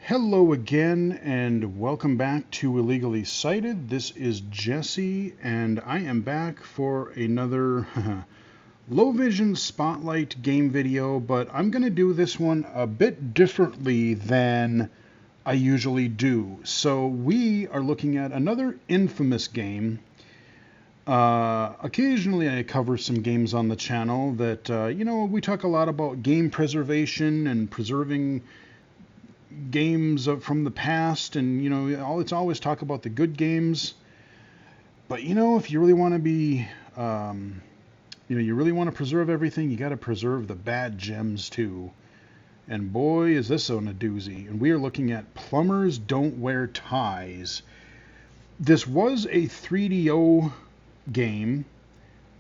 Hello again, and welcome back to Illegally Cited. This is Jesse, and I am back for another low vision spotlight game video, but I'm going to do this one a bit differently than I usually do. So we are looking at another infamous game. Occasionally I cover some games on the channel that, we talk a lot about game preservation and preserving games from the past, and it's always talk about the good games. But if you really want to be you really want to preserve everything, you got to preserve the bad gems too. And boy, is this on a doozy. And we are looking at Plumbers Don't Wear Ties. This was a 3DO game.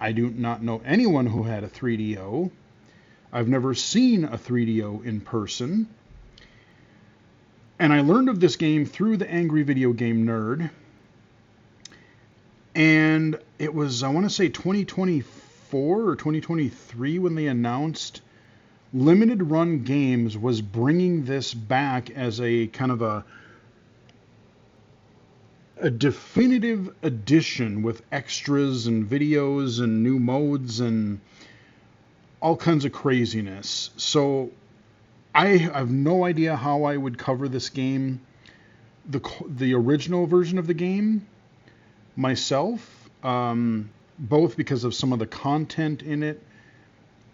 I do not know anyone who had a 3DO. I've never seen a 3DO in person. And I learned of this game through the Angry Video Game Nerd. And it was, I want to say 2024 or 2023 when they announced Limited Run Games was bringing this back as a kind of a definitive edition with extras and videos and new modes and all kinds of craziness. So I have no idea how I would cover this game, the original version of the game, myself, both because of some of the content in it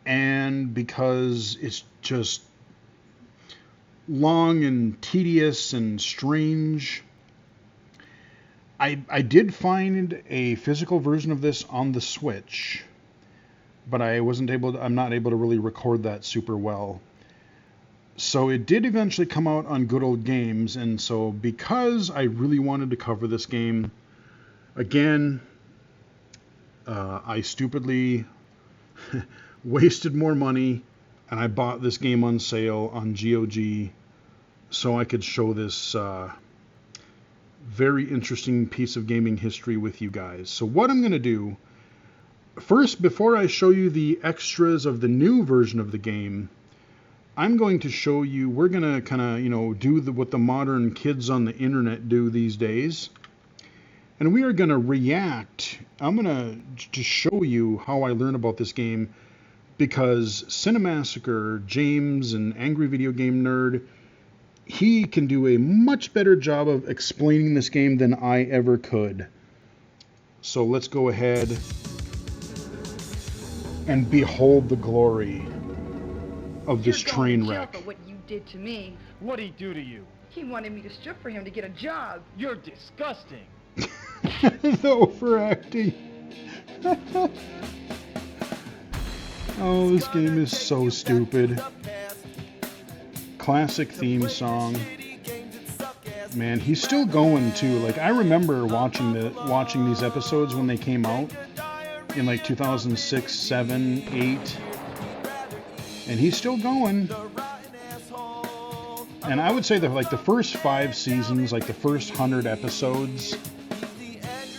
and because it's just long and tedious and strange. I did find a physical version of this on the Switch, but I'm not able to really record that super well. So it did eventually come out on Good Old Games, and so because I really wanted to cover this game, again, I stupidly wasted more money, and I bought this game on sale on GOG so I could show this very interesting piece of gaming history with you guys. So what I'm going to do, first, before I show you the extras of the new version of the game, I'm going to show you, we're going to kind of, do what the modern kids on the internet do these days. And we are going to react. I'm going to just show you how I learned about this game, because Cinemassacre, James, and Angry Video Game Nerd, he can do a much better job of explaining this game than I ever could. So let's go ahead and behold the glory of this train wreck. What you did to me. What'd he do to you? He wanted me to strip for him to get a job. You're disgusting. The overacting. Oh, this game is so stupid. Classic theme song. Man, he's still going too. Like, I remember watching these episodes when they came out in like 2006, 7, 8. And he's still going. And I would say that like the first 5 seasons, like the first 100 episodes,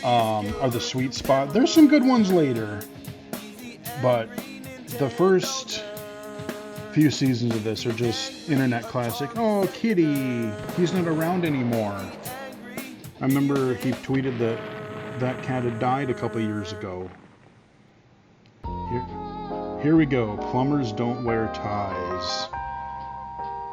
are the sweet spot. There's some good ones later, but the first few seasons of this are just internet classic. Oh, Kitty, he's not around anymore. I remember he tweeted that cat had died a couple years ago. Here we go. Plumbers Don't Wear Ties.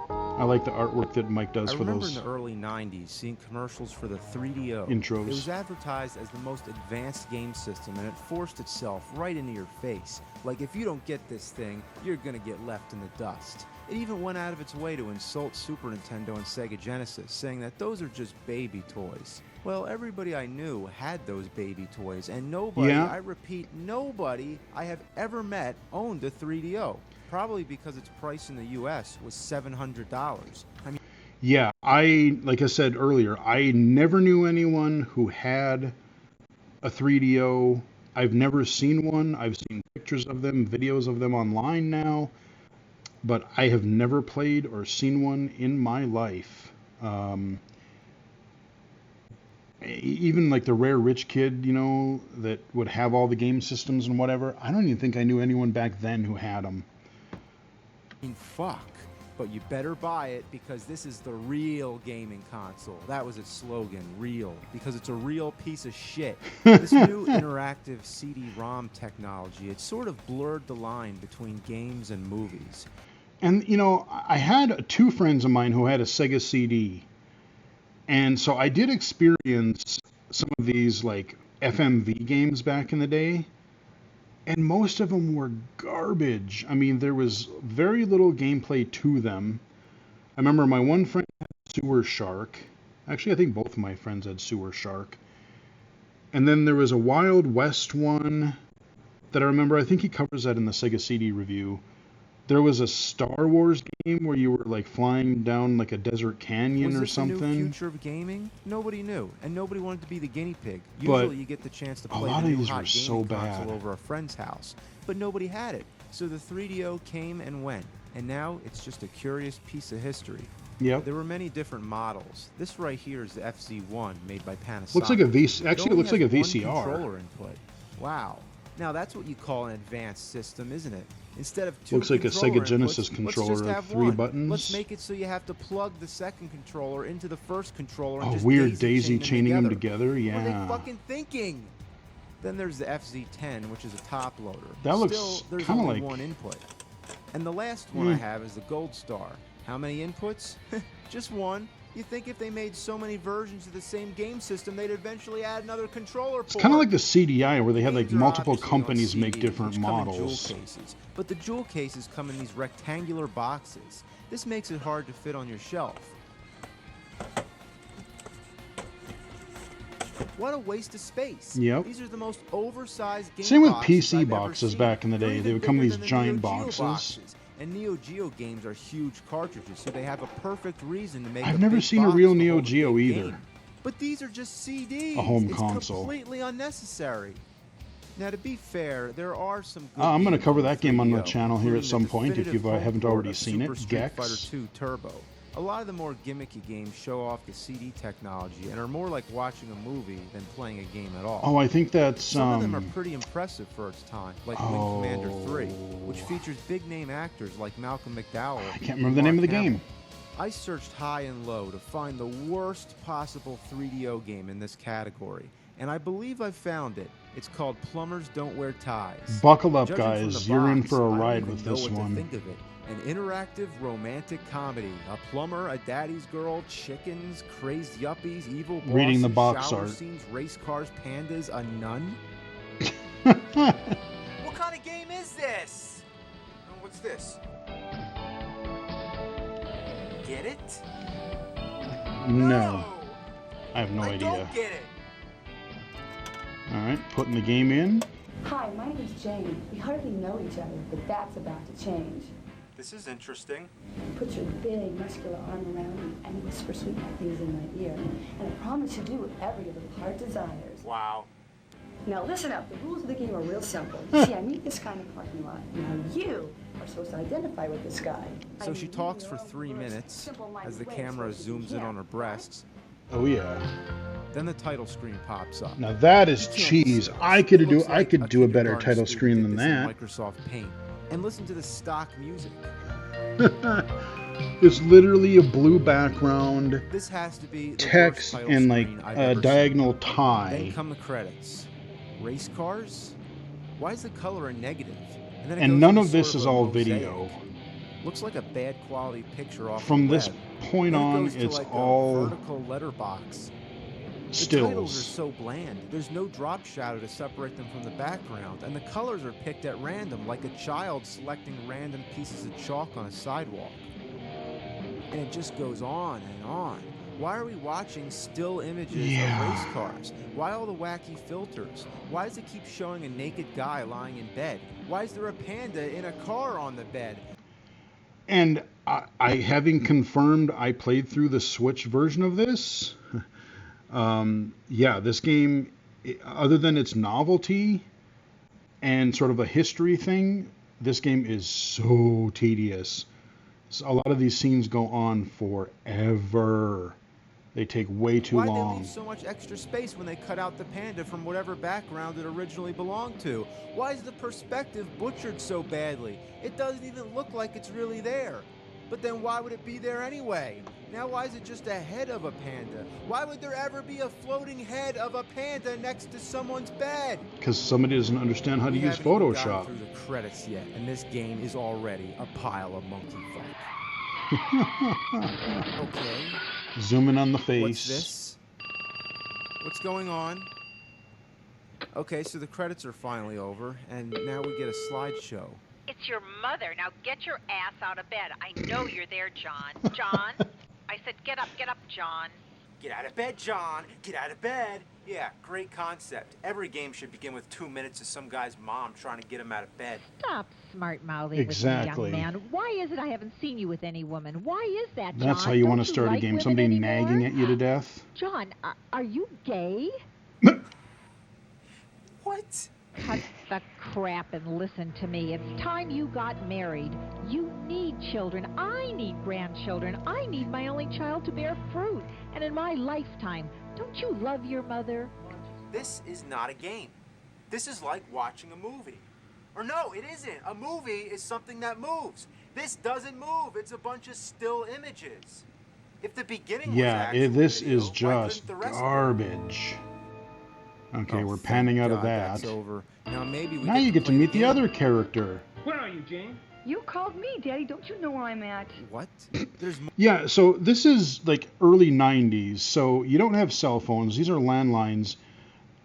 I like the artwork that Mike does for those. I remember in the early 90s seeing commercials for the 3DO. Intros. It was advertised as the most advanced game system, and it forced itself right into your face. Like, if you don't get this thing, you're gonna get left in the dust. It even went out of its way to insult Super Nintendo and Sega Genesis, saying that those are just baby toys. Well, everybody I knew had those baby toys, and nobody, I repeat, nobody I have ever met owned a 3DO. Probably because its price in the US was $700. I mean, yeah, like I said earlier, I never knew anyone who had a 3DO. I've never seen one. I've seen pictures of them, videos of them online now, but I have never played or seen one in my life. Even like the rare rich kid, that would have all the game systems and whatever. I don't even think I knew anyone back then who had them. fuck. But you better buy it because this is the real gaming console. That was its slogan, real, because it's a real piece of shit. This new interactive CD-ROM technology, it sort of blurred the line between games and movies. And, you know, I had two friends of mine who had a Sega CD. And so I did experience some of these, like, FMV games back in the day. And most of them were garbage. I mean, there was very little gameplay to them. I remember my one friend had Sewer Shark. Actually, I think both of my friends had Sewer Shark. And then there was a Wild West one that I remember. I think he covers that in the Sega CD review. There was a Star Wars game where you were like flying down like a desert canyon or something. Was this the new future of gaming? Nobody knew, and nobody wanted to be the guinea pig. Usually you get the chance to play the new hot gaming console over a friend's house, but nobody had it. So the 3DO came and went, and now it's just a curious piece of history. Yep. There were many different models. This right here is the FZ1 made by Panasonic. Looks like a VC. Actually, it looks like a VCR. One controller input. Wow. Now that's what you call an advanced system, isn't it? Instead of two looks like a Sega Genesis inputs, controller with 3 one. buttons. Let's make it so you have to plug the second controller into the first controller and oh, just weird daisy chaining them together. Yeah. What are they fucking thinking? Then there's the FZ10, which is a top loader. That looks Still, there's kind of only like one input. And the last one I have is the Gold Star. How many inputs? Just one. You think if they made so many versions of the same game system, they'd eventually add another controller port. It's kind of like the CDI, where they had like Games are multiple obviously companies on make CD, different which come in models. jewel cases. But the jewel cases come in these rectangular boxes. This makes it hard to fit on your shelf. What a waste of space. Yep. These are the most oversized game Same with boxes PC I've boxes ever seen. back in the They're day. They even would come in bigger these than the giant Neo Geo boxes. And Neo Geo games are huge cartridges, so they have a perfect reason to make I've a never big seen a box real to Neo hold a Geo big either. game. But these are just CDs. A home it's console. Completely unnecessary. Now, to be fair, there are some good I'm going to games cover on that game on the 3DO, channel here at including some the point if you definitive home haven't port already of seen it. Super Street Gex. Fighter 2 Turbo. A lot of the more gimmicky games show off the CD technology and are more like watching a movie than playing a game at all. Oh, I think that's Some of them are pretty impressive for its time, like Wing Commander 3, which features big-name actors like Malcolm McDowell. I can't remember the name of the game. I searched high and low to find the worst possible 3DO game in this category, and I believe I found it. It's called Plumbers Don't Wear Ties. Buckle up, Judging from guys. the You're in box, for a I don't ride even with know this what to one. think of it. An interactive romantic comedy. A plumber, a daddy's girl, chickens, crazed yuppies, evil bosses, Reading the box shower art. scenes, race cars, pandas, a nun. What kind of game is this? Oh, what's this? Get it? No. I have no I idea. don't get it. All right, putting the game in. Hi, my name's Jane. We hardly know each other, but that's about to change. This is interesting. Put your big, muscular arm around me and whisper sweet things in my ear. And I promise to do whatever your little heart desires. Wow. Now listen up. The rules of the game are real simple. See, I meet this guy in the parking lot. Now you are supposed to identify with this guy. So she talks for 3 minutes as the camera zooms in on her breasts. Oh yeah. Then the title screen pops up. Now that is You can't cheese. see it. I could It do looks like a better kindergarten title student screen did than this in that. Microsoft Paint. And listen to the stock music. It's literally a blue background, This has to be the text, worst title and like screen I've a ever seen. diagonal Then tie. come the credits. Race cars? Why is the color a negative? then it And goes none into of this sort is of a all mosaic. video. Looks like a bad quality picture off From the this web. point Then it on, goes to it's like all a vertical letterbox. The titles are stills. so bland. There's no drop shadow to separate them from the background, and the colors are picked at random, like a child selecting random pieces of chalk on a sidewalk. And it just goes on and on. Why are we watching still images of race cars? Why all the wacky filters? Why does it keep showing a naked guy lying in bed? Why is there a panda in a car on the bed? And I having confirmed I played through the Switch version of this. Yeah, this game, other than its novelty and sort of a history thing, this game is so tedious. So a lot of these scenes go on forever. They take way too Why'd long. they leave so much extra space when they cut out the panda from whatever background it originally belonged to? Why is the perspective butchered so badly? It doesn't even look like it's really there. But then why would it be there anyway? Now why is it just a head of a panda? Why would there ever be a floating head of a panda next to someone's bed? Because somebody doesn't understand how to We use haven't even Photoshop. gotten through the credits yet, and this game is already a pile of monkey fuck. Okay. Zoom in on the face. What's this? What's going on? Okay, so the credits are finally over, and now we get a slideshow. It's your mother. Now get your ass out of bed. I know you're there, John. John? I said get up, John. Get out of bed, John. Get out of bed. Yeah, great concept. Every game should begin with 2 minutes of some guy's mom trying to get him out of bed. Stop smart-mouthing Exactly. with me, young man. Why is it I haven't seen you with any woman? Why is that, John? That's how you want to Don't start a like game. women Somebody anymore? nagging at you to death. John, are you gay? What? Cut the crap and listen to me. It's time you got married. You need children. I need grandchildren. I need my only child to bear fruit. And in my lifetime, don't you love your mother? This is not a game. This is like watching a movie. Or no, it isn't. A movie is something that moves. This doesn't move. It's a bunch of still images. If the beginning was Yeah, actual this video, is why just couldn't the rest be? garbage. Okay, Oh, we're thank panning out of God that. that's over. Now maybe we Now you get to play meet the game. other character. Where are you, Jane? You called me, Daddy. Don't you know where I'm at? What? There's more. Yeah, so this is like early 90s, so you don't have cell phones. These are landlines.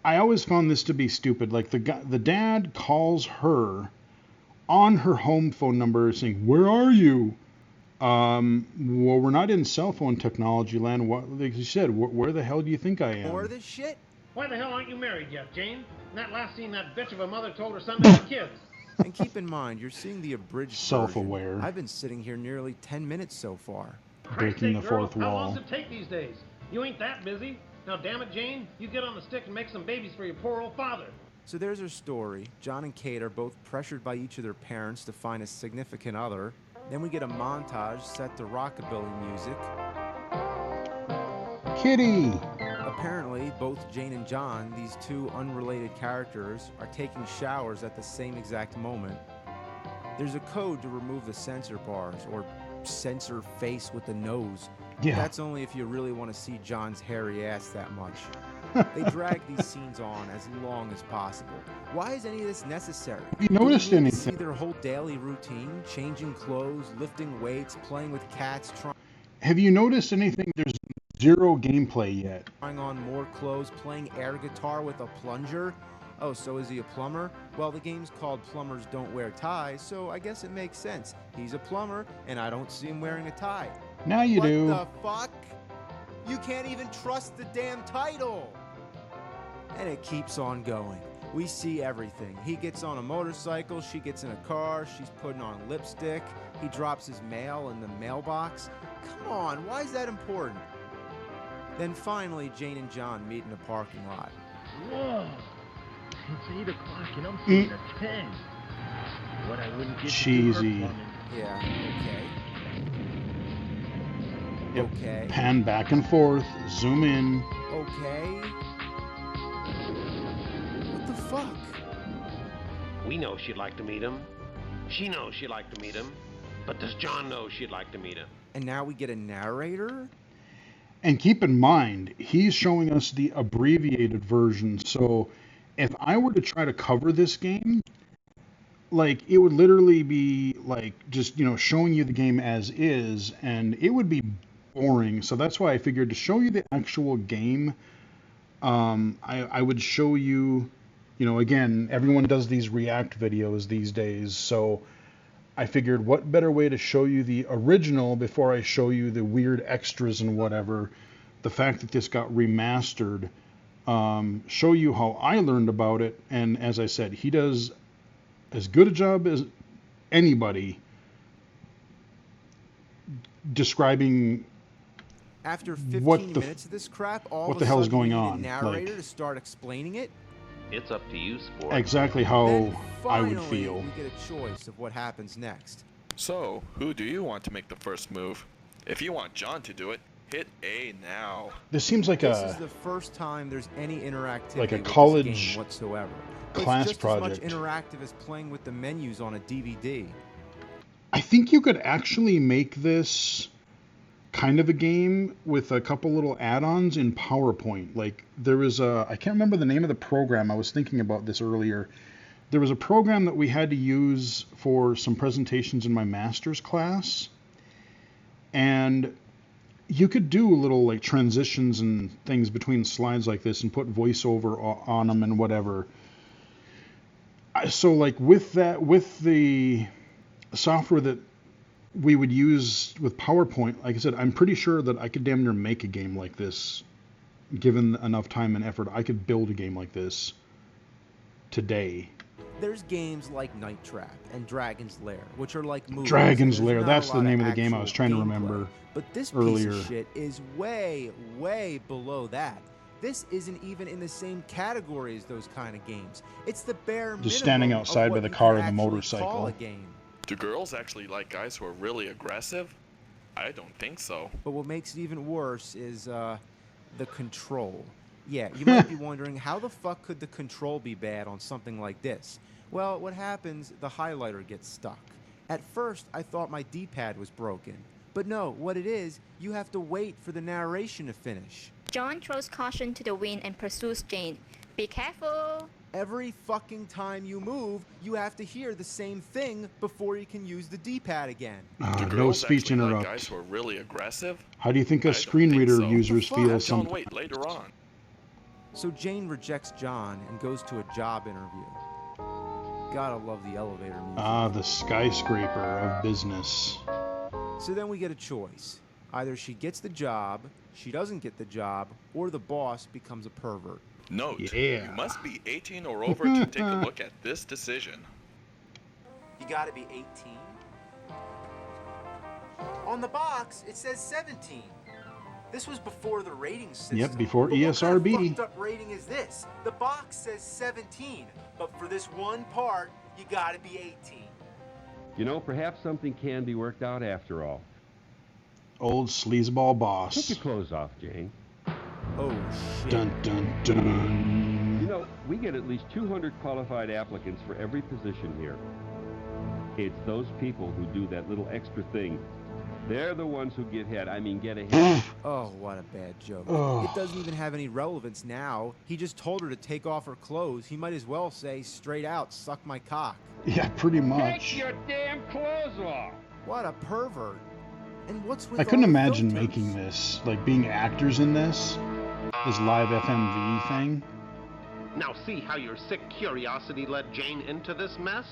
I always found this to be stupid. Like the dad calls her on her home phone number saying, "Where are you?" Well, we're not in cell phone technology land. What, like you said, where the hell do you think I am? More of this shit? Why the hell aren't you married yet, Jane? In that last scene, that bitch of a mother told her son to have kids. And keep in mind, you're seeing the abridged Self-aware. version. I've been sitting here nearly 10 minutes so far. Breaking the Christ's sake, girl, fourth How wall. long does it take these days? You ain't that busy. Now, damn it, Jane, you get on the stick and make some babies for your poor old father. So there's her story. John and Kate are both pressured by each of their parents to find a significant other. Then we get a montage set to rockabilly music. Kitty! Apparently, both Jane and John, these two unrelated characters, are taking showers at the same exact moment. There's a code to remove the sensor bars, or sensor face with the nose. Yeah. That's only if you really want to see John's hairy ass that much. They drag these scenes on as long as possible. Why is any of this necessary? Have you noticed Do we need to see anything? their whole daily routine, changing clothes, lifting weights, playing with cats, Have you noticed anything? There's zero gameplay yet. trying on more clothes, playing air guitar with a plunger? Oh, so is he a plumber? Well, the game's called Plumbers Don't Wear Ties, so I guess it makes sense. He's a plumber, and I don't see him wearing a tie. Now you What do. the fuck? You can't even trust the damn title! And it keeps on going. We see everything. He gets on a motorcycle, she gets in a car, she's putting on lipstick, he drops his mail in the mailbox. Come on, why is that important? Then finally, Jane and John meet in a parking lot. Whoa. It's 8 o'clock and I'm sitting at 10. What I wouldn't get Cheesy. to do for plumbing. Yeah, okay. Yep. Okay. Pan back and forth, zoom in. Okay. What the fuck? We know she'd like to meet him. She knows she'd like to meet him. But does John know she'd like to meet him? And now we get a narrator? And keep in mind, he's showing us the abbreviated version. So if I were to try to cover this game, like it would literally be like just, showing you the game as is, and it would be boring. So that's why I figured to show you the actual game, I would show you, again, everyone does these react videos these days. So I figured what better way to show you the original before I show you the weird extras and whatever. The fact that this got remastered, show you how I learned about it. And as I said, he does as good a job as anybody describing After 15 what the minutes of this crap, all what of the a hell is sudden we going need on? a narrator Like- to start explaining it? It's up to you, sport. exactly how Then I would finally, feel. we get a choice of what happens next. So, who do you want to make the first move? If you want John to do it, hit A now. This seems like This is a the first time there's any interactivity like a with this college game whatsoever. But class it's just project. as much interactive as playing with the menus on a DVD. I think you could actually make this kind of a game with a couple little add-ons in PowerPoint. Like there was I can't remember the name of the program. I was thinking about this earlier. There was a program that we had to use for some presentations in my master's class, and you could do little like transitions and things between slides like this and put voiceover on them and whatever. So like with the software that we would use with PowerPoint, like I said, I'm pretty sure that I could damn near make a game like this. Given enough time and effort, I could build a game like this today. There's games like Night Trap and Dragon's Lair, which are like movies. Dragon's Lair, that's the name of the game I was trying to remember. But this earlier. piece of shit is way, way below that. This isn't even in the same category as those kind of games. It's the bare minimum. Just standing outside by the car and the motorcycle. Call a game. Do girls actually like guys who are really aggressive? I don't think so. But what makes it even worse is the control. Yeah, you might be wondering, how the fuck could the control be bad on something like this? Well, what happens, the highlighter gets stuck. At first, I thought my D-pad was broken. But no, what it is, you have to wait for the narration to finish. John throws caution to the wind and pursues Jane. Be careful! Every fucking time you move, you have to hear the same thing before you can use the D-pad again. No speech interrupt. Like guys who are really aggressive? How do you think us screen reader users feel sometimes? Wait, later on. So Jane rejects John and goes to a job interview. Gotta love the elevator music. Ah, the skyscraper of business. So then we get a choice. Either she gets the job, she doesn't get the job, or the boss becomes a pervert. Note, yeah. You must be 18 or over to take a look at this decision. You gotta be 18? On the box, it says 17. This was before the rating system. Yep, before but ESRB. What kind of fucked up rating is this? The box says 17, but for this one part, you gotta be 18. You know, perhaps something can be worked out after all. Old sleazeball boss. Take your clothes off, Jane. Oh, shit. Dun, dun, dun. You know, we get at least 200 qualified applicants for every position here. It's those people who do that little extra thing. They're the ones who get ahead. Oh, what a bad joke. Oh. It doesn't even have any relevance now. He just told her to take off her clothes. He might as well say straight out, suck my cock. Yeah, pretty much. Take your damn clothes off! What a pervert. And what's with I couldn't all the imagine filters? making this, like being actors in this live FMV thing. Now see how your sick curiosity led Jane into this mess?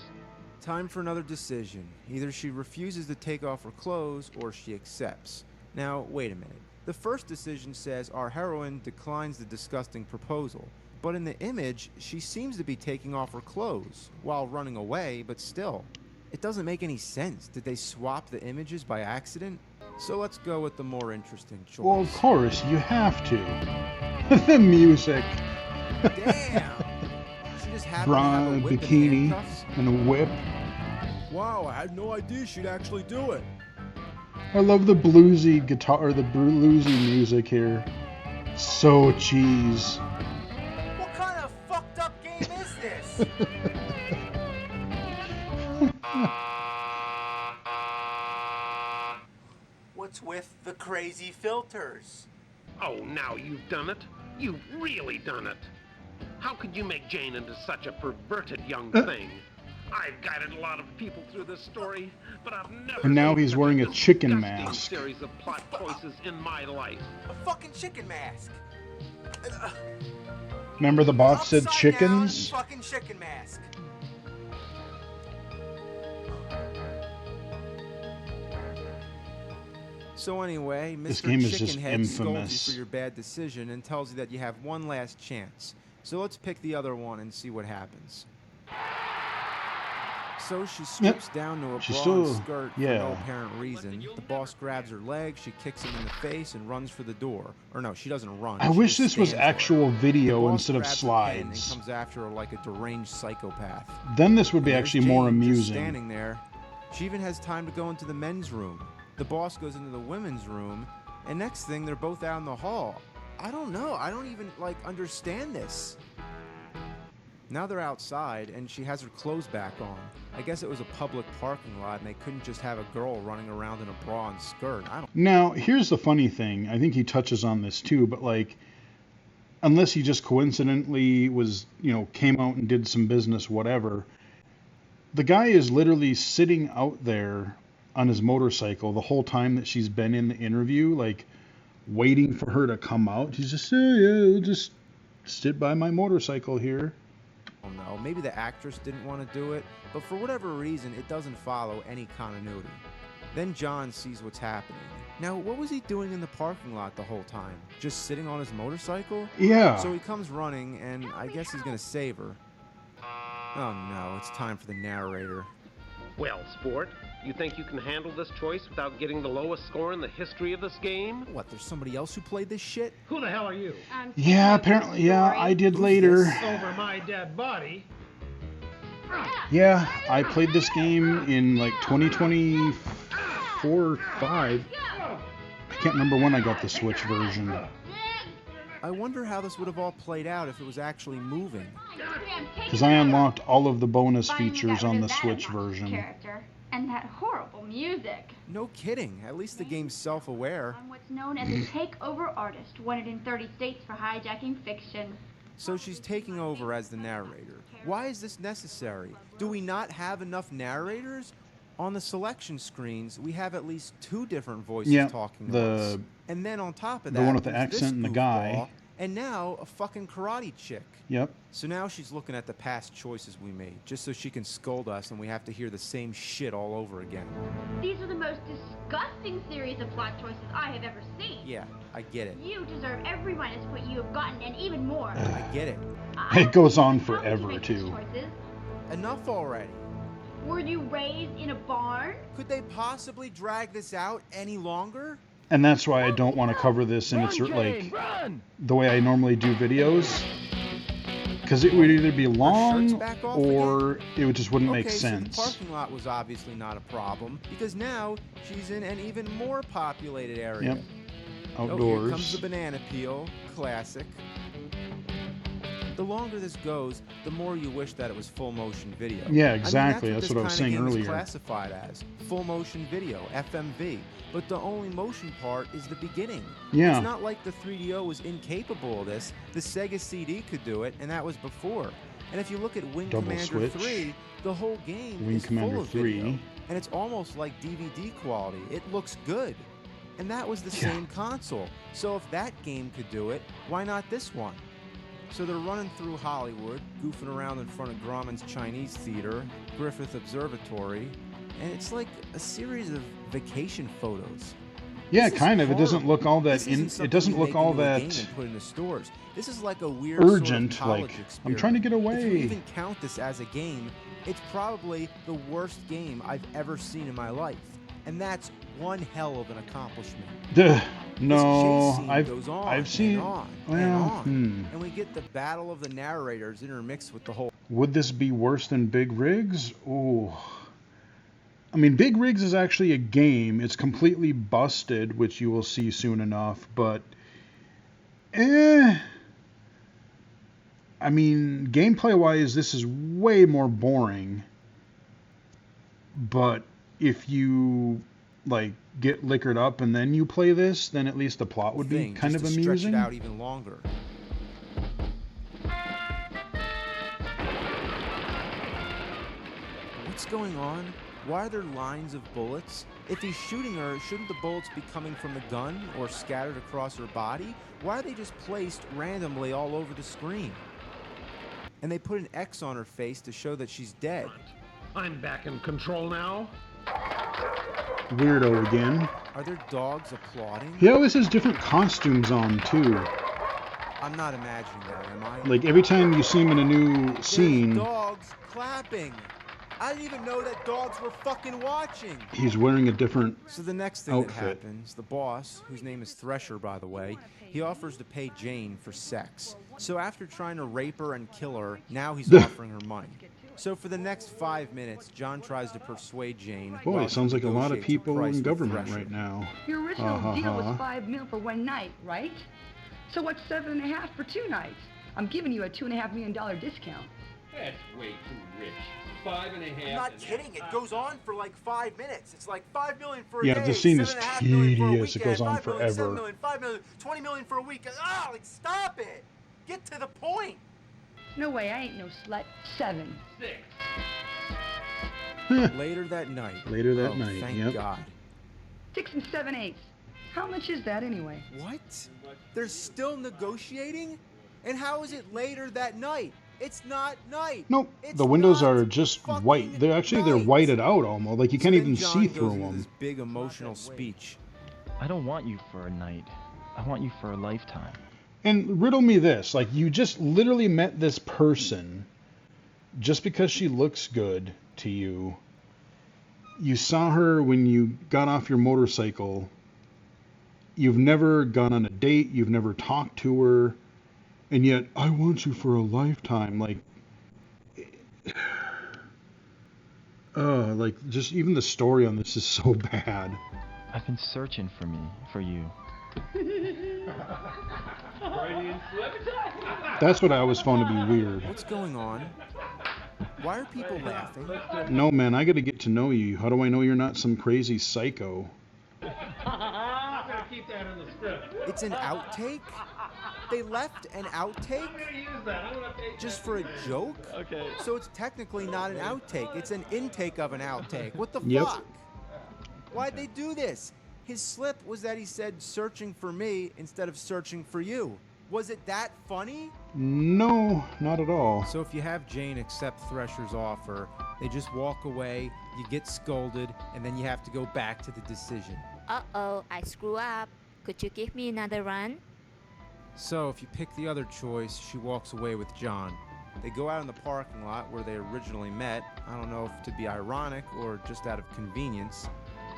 Time for another decision. Either she refuses to take off her clothes or she accepts. Now, wait a minute. The first decision says our heroine declines the disgusting proposal. But in the image, she seems to be taking off her clothes while running away, but still. It doesn't make any sense. Did they swap the images by accident? So let's go with the more interesting choice. Well, of course, you have to. The music. Damn! She just happened to have a Bra, whip and bikini, handcuffs. and a whip. Wow, I had no idea she'd actually do it. I love the bluesy guitar, or the bluesy music here. So cheese. What kind of fucked up game is this? What's with the crazy filters? Oh, now you've done it. You've really done it. How could you make Jane into such a perverted young thing? I've guided a lot of people through this story, but I've never And now seen he's such wearing a chicken disgusting mask. series of plot choices in my life. A fucking chicken mask. Remember the boss said Upside chickens? down fucking chicken mask. So anyway, Mr. This game is just Chickenhead scolds infamous. you for your bad decision and tells you that you have one last chance. So let's pick the other one and see what happens. So she swoops down to a She's bra and still- skirt for yeah. no apparent reason. The boss grabs her leg, she kicks him in the face and runs for the door. Or no, she doesn't run. I she wish just this was stands there. actual The video boss instead of grabs a pen and slides. comes after her like a deranged psychopath. Then this would be And there's actually more Jane just amusing. standing there. She even has time to go into the men's room. The boss goes into the women's room, and next thing they're both out in the hall. I don't know. I don't even understand this. Now they're outside, and she has her clothes back on. I guess it was a public parking lot, and they couldn't just have a girl running around in a bra and skirt. I don't... Now, here's the funny thing. I think he touches on this too, but like, unless he just coincidentally was, came out and did some business, whatever, the guy is literally sitting out there on his motorcycle the whole time that she's been in the interview, like, waiting for her to come out. He's just, yeah, just sit by my motorcycle here. I don't know. Maybe the actress didn't want to do it, but for whatever reason, it doesn't follow any continuity. Then John sees what's happening. Now, what was he doing in the parking lot the whole time? Just sitting on his motorcycle? Yeah. So he comes running, and I guess he's going to save her. Oh no, it's time for the narrator. Well, sport, you think you can handle this choice without getting the lowest score in the history of this game? What, there's somebody else who played this shit? Who the hell are you? Yeah, apparently, yeah, I did later. Over my dead body. Yeah, I played this game in like 2024 or 5. I can't remember when I got the Switch version. I wonder how this would have all played out if it was actually moving. Because I unlocked all of the bonus features on the Switch version. Character and that horrible music. No kidding. At least the game's self-aware. I'm what's known as a takeover artist, wanted in 30 states for hijacking fiction. So she's taking over as the narrator. Why is this necessary? Do we not have enough narrators? On the selection screens, we have at least 2 different voices talking to us. And then on top of that, the one with the accent and the guy. And now a fucking karate chick. Yep. So now she's looking at the past choices we made, just so she can scold us and we have to hear the same shit all over again. These are the most disgusting series of plot choices I have ever seen. Yeah, I get it. You deserve every minus what you have gotten and even more. I get it. It goes on forever, too. Enough already. Were you raised in a barn? Could they possibly drag this out any longer? And that's why I don't want to cover this in its like the way I normally do videos, because it would either be long or it just wouldn't make sense. So the parking lot was obviously not a problem because now she's in an even more populated area. Yep. Outdoors. Oh, here comes the banana peel, classic. The longer this goes, the more you wish that it was full motion video. Yeah, exactly. I mean, that's what I was saying earlier. It's classified as full motion video, FMV. But the only motion part is the beginning. Yeah. It's not like the 3DO was incapable of this. The Sega CD could do it, and that was before. And if you look at Wing Commander 3, the whole game is full of video. And it's almost like DVD quality. It looks good. And that was the same console. So if that game could do it, why not this one? So they're running through Hollywood, goofing around in front of Grauman's Chinese Theater, Griffith Observatory, and it's like a series of vacation photos. Yeah, kind of. It doesn't look all that it doesn't look all that put in the stores. This is like a weird urgent. Sort of like I'm trying to get away. If you even count this as a game, it's probably the worst game I've ever seen in my life, and that's one hell of an accomplishment. No, I've seen. And we get the battle of the narrators intermixed with the whole. Would this be worse than Big Rigs? Oh, I mean, Big Rigs is actually a game. It's completely busted, which you will see soon enough. But, I mean, gameplay-wise, this is way more boring. But if you like get liquored up and then you play this, then at least the plot would be kind of amusing. Stretch it out even longer. What's going on? Why are there lines of bullets? If he's shooting her, shouldn't the bullets be coming from the gun or scattered across her body? Why are they just placed randomly all over the screen? And they put an X on her face to show that she's dead. I'm back in control now. Weirdo again. Are there dogs applauding? He always has different costumes on, too. I'm not imagining that, am I? Like, every time you see him in a new scene... There's dogs clapping. I didn't even know that dogs were fucking watching. He's wearing a different So the next thing outfit. that happens, the boss, whose name is Thresher, by the way, he offers to pay Jane for sex. So after trying to rape her and kill her, now he's offering her money. So for the next 5 minutes, John tries to persuade Jane. Boy, it sounds like a lot of people in government right now. Your original deal was $5 million for one night, right? So what's $7.5 for 2 nights? I'm giving you a $2.5 million discount. That's way too rich. 5.5. I'm not kidding. It goes on for like 5 minutes. It's like 5 million for a Yeah, day. the scene is 7.5 million for a tedious. It weekend, goes on 5 million, 7 forever. million, 5 million, 20 million for a weekend. Ah, like stop it. Get to the point. No way, I ain't no slut. 7. 6. Later that night. Later that Oh, night, thank yep. God. 6 7/8. How much is that anyway? What? They're still negotiating? And how is it later that night? It's not night. Nope, It's the windows not are just fucking white. They're night. whited out almost. Like you can't So even then John see goes through into them. This big emotional speech. I don't want you for a night. I want you for a lifetime. And riddle me this, like you just literally met this person just because she looks good to you. You saw her when you got off your motorcycle. You've never gone on a date, you've never talked to her, and yet I want you for a lifetime. Like like just even the story on this is so bad. I've been searching for you. That's what I always found to be weird. What's going on? Why are people laughing? No, man, I got to get to know you. How do I know you're not some crazy psycho? I'm gonna keep that in the script. It's an outtake? They left an outtake? I'm gonna use that. I'm gonna take Just for a joke? Okay. So it's technically not an outtake. It's an intake of an outtake. What the Yep. fuck? Why'd they do this? His slip was that he said searching for me instead of searching for you. Was it that funny? No, not at all. So if you have Jane accept Thresher's offer, they just walk away, you get scolded, and then you have to go back to the decision. Uh-oh, I screw up. Could you give me another run? So if you pick the other choice, she walks away with John. They go out in the parking lot where they originally met. I don't know if to be ironic or just out of convenience.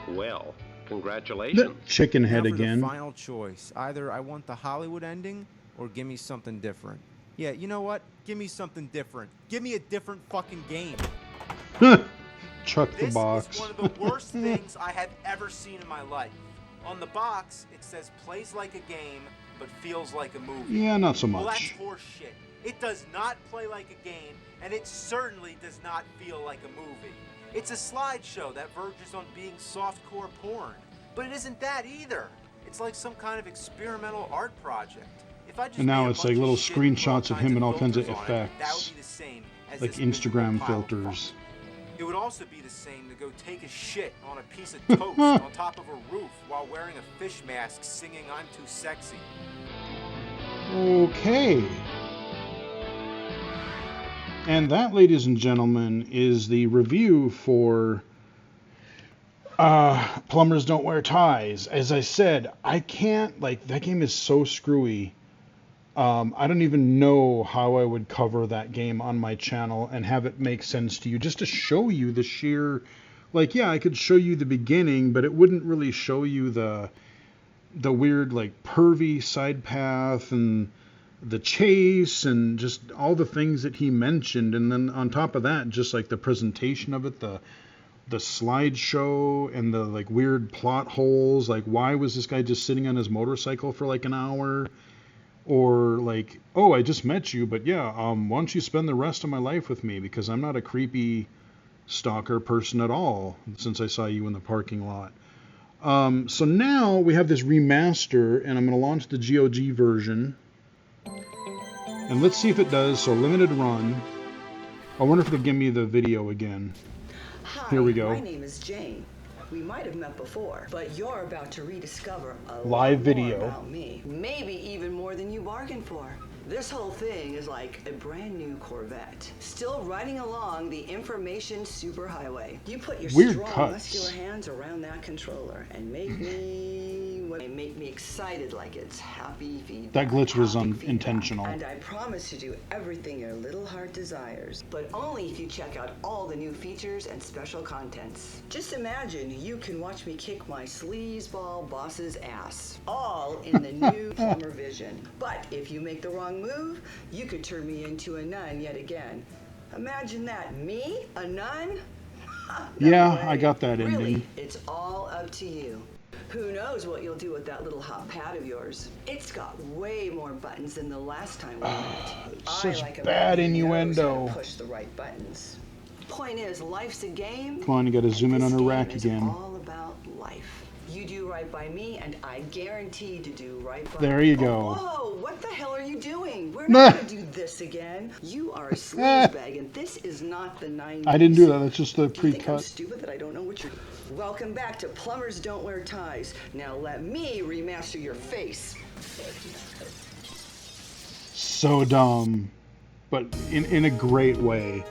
Well, congratulations. Chicken Now head for again. the final choice. Either I want the Hollywood ending or give me something different. Yeah, you know what? Give me something different. Give me a different fucking game. Chuck the This box. is one of the worst things I have ever seen in my life. On the box, it says plays like a game, but feels like a movie. Yeah, not so Well, that's much. horseshit. It does not play like a game, and it certainly does not feel like a movie. It's a slideshow that verges on being softcore porn, but it isn't that either. It's like some kind of experimental art project. If I just And now made a it's bunch like little shit and put all screenshots of kinds him and all kinds of filters on it, that would effects, be the same as like this miserable Instagram pile of filters. fuck. It would also be the same to go take a shit on a piece of toast on top of a roof while wearing a fish mask singing I'm Too Sexy. Okay. And that, ladies and gentlemen, is the review for Plumbers Don't Wear Ties. As I said, I can't, like, that game is so screwy. I don't even know how I would cover that game on my channel and have it make sense to you, just to show you the sheer, like, yeah, I could show you the beginning, but it wouldn't really show you the weird, like, pervy side path and the chase and just all the things that he mentioned. And then on top of that, just like the presentation of it, the slideshow and the like weird plot holes, like why was this guy just sitting on his motorcycle for like an hour? Or like, oh, I just met you, but yeah, why don't you spend the rest of my life with me, because I'm not a creepy stalker person at all since I saw you in the parking lot. So now we have this remaster, and I'm going to launch the GOG version. And let's see if it does. So limited run. I wonder if it'll give me the video again. Hi, Here we go. My name is Jane. We might have met before, but you're about to rediscover a Live lot video. more about me. Maybe even more than you bargained for. This whole thing is like a brand new Corvette, still riding along the information superhighway. You put your Weird strong, cuts. muscular hands around that controller and make me excited like it's happy feedback. That glitch was haptic feedback. intentional. And I promise to do everything your little heart desires, but only if you check out all the new features and special contents. Just imagine you can watch me kick my sleazeball boss's ass, all in the new Plumber Vision. But if you make the wrong move, you could turn me into a nun yet again. Imagine that. Me? A nun? No Yeah, way. I got that ending. Really, it's all up to you. Who knows what you'll do with that little hot pad of yours? It's got way more buttons than the last time we met. Such I like a bad man who knows how innuendo. to push the right buttons. Point is, life's a game. Come on, you gotta zoom in on her rack again. It's all about life. You do right by me, and I guarantee to do right by There you go. Whoa, what the hell are you doing? We're not going to do this again. You are a sleazebag, and this is not the 90s. I didn't do that. That's just the Do you think I'm pre-cut. stupid that I don't know what you're... Welcome back to Plumbers Don't Wear Ties. Now let me remaster your face. So dumb, but in a great way.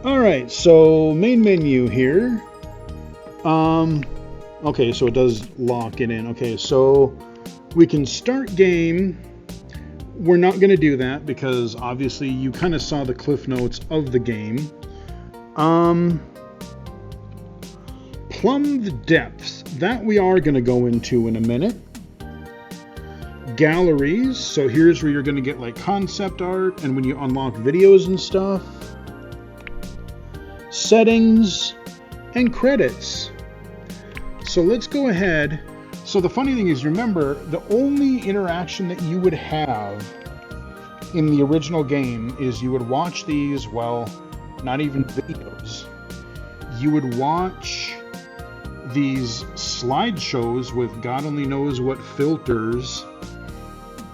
All right, so main menu here. Okay, so it does lock it in. Okay, so we can start game. We're not going to do that because obviously you kind of saw the cliff notes of the game. Plumb the depths. That we are going to go into in a minute. Galleries. So here's where you're going to get like concept art and when you unlock videos and stuff. Settings and credits. So let's go ahead. So the funny thing is, remember, the only interaction that you would have in the original game is you would watch these, well, not even videos. You would watch these slideshows with God only knows what filters.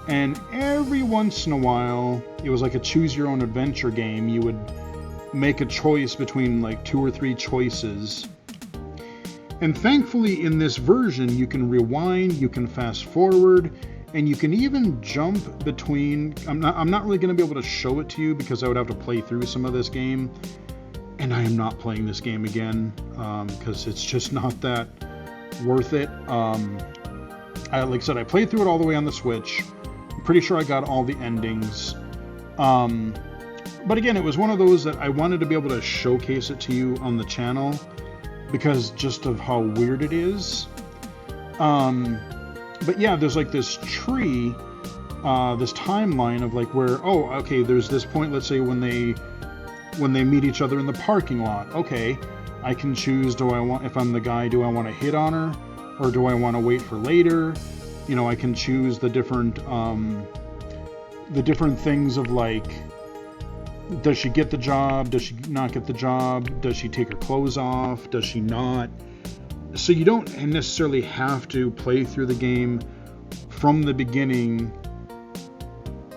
And every once in a while, it was like a choose your own adventure game. You would make a choice between like 2 or 3 choices. And thankfully in this version you can rewind, you can fast forward, and you can even jump between. I'm not really going to be able to show it to you because I would have to play through some of this game, and I am not playing this game again because it's just not that worth it. Like I said, I played through it all the way on the Switch. I'm pretty sure I got all the endings. But again, it was one of those that I wanted to be able to showcase it to you on the channel because just of how weird it is. But yeah, there's like this tree, this timeline of like where, oh, okay, there's this point, let's say when they meet each other in the parking lot. Okay, I can choose, if I'm the guy, do I want to hit on her or do I want to wait for later? You know, I can choose the different things of like, does she get the job? Does she not get the job? Does she take her clothes off? Does she not? So you don't necessarily have to play through the game from the beginning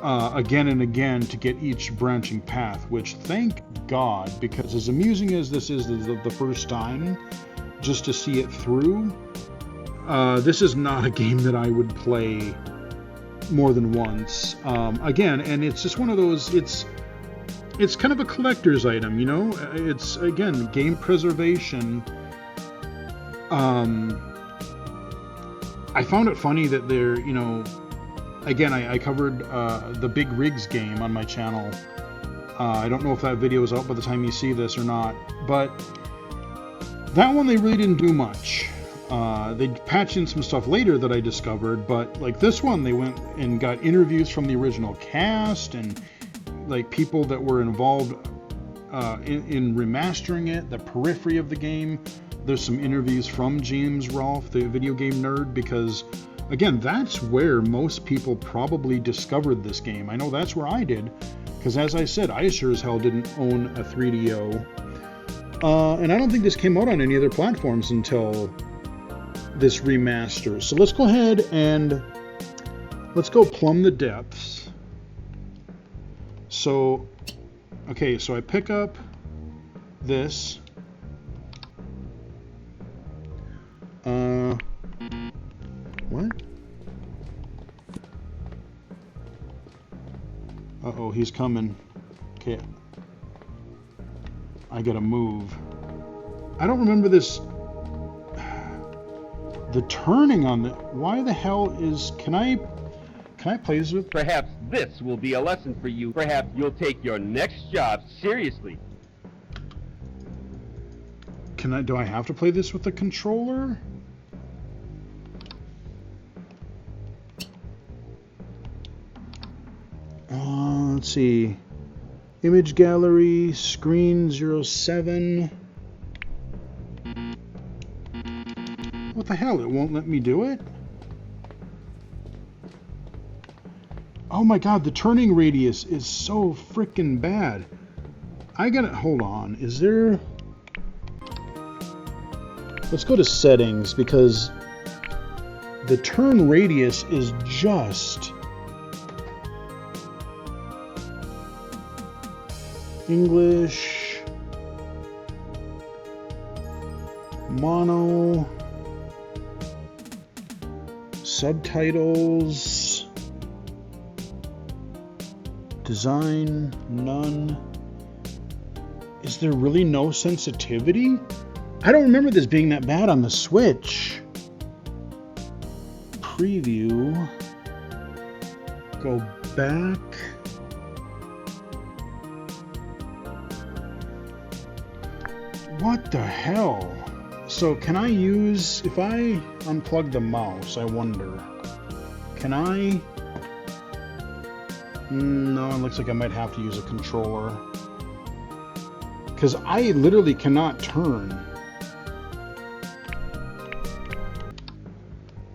again and again to get each branching path, which thank God, because as amusing as this is the first time, just to see it through, this is not a game that I would play more than once. Again, and it's just one of those, it's kind of a collector's item, you know? It's, again, game preservation. I found it funny that they're, you know, again, I covered the Big Rigs game on my channel. I don't know if that video is out by the time you see this or not, but that one they really didn't do much. They patched in some stuff later that I discovered, but like this one, they went and got interviews from the original cast and like people that were involved in remastering it, the periphery of the game. There's some interviews from James Rolfe, the video game nerd, because again, that's where most people probably discovered this game. I know that's where I did, because as I said, I sure as hell didn't own a 3DO. And I don't think this came out on any other platforms until this remaster. So let's go ahead and let's go plumb the depths. So, okay, so I pick up this. What? Uh-oh, he's coming. Okay. I gotta move. I don't remember this. The turning on the... Why the hell is... Can I play this with... Perhaps this will be a lesson for you. Perhaps you'll take your next job seriously. Do I have to play this with the controller? Let's see. Image gallery, screen 07. What the the hell? It won't let me do it? Oh my god, the turning radius is so freaking bad. I gotta, hold on, is there... Let's go to settings, because the turn radius is just... English... Mono... Subtitles... Design, none. Is there really no sensitivity? I don't remember this being that bad on the Switch. Preview. Go back. What the hell? So can I use, if I unplug the mouse, I wonder, can I? No, it looks like I might have to use a controller. Because I literally cannot turn.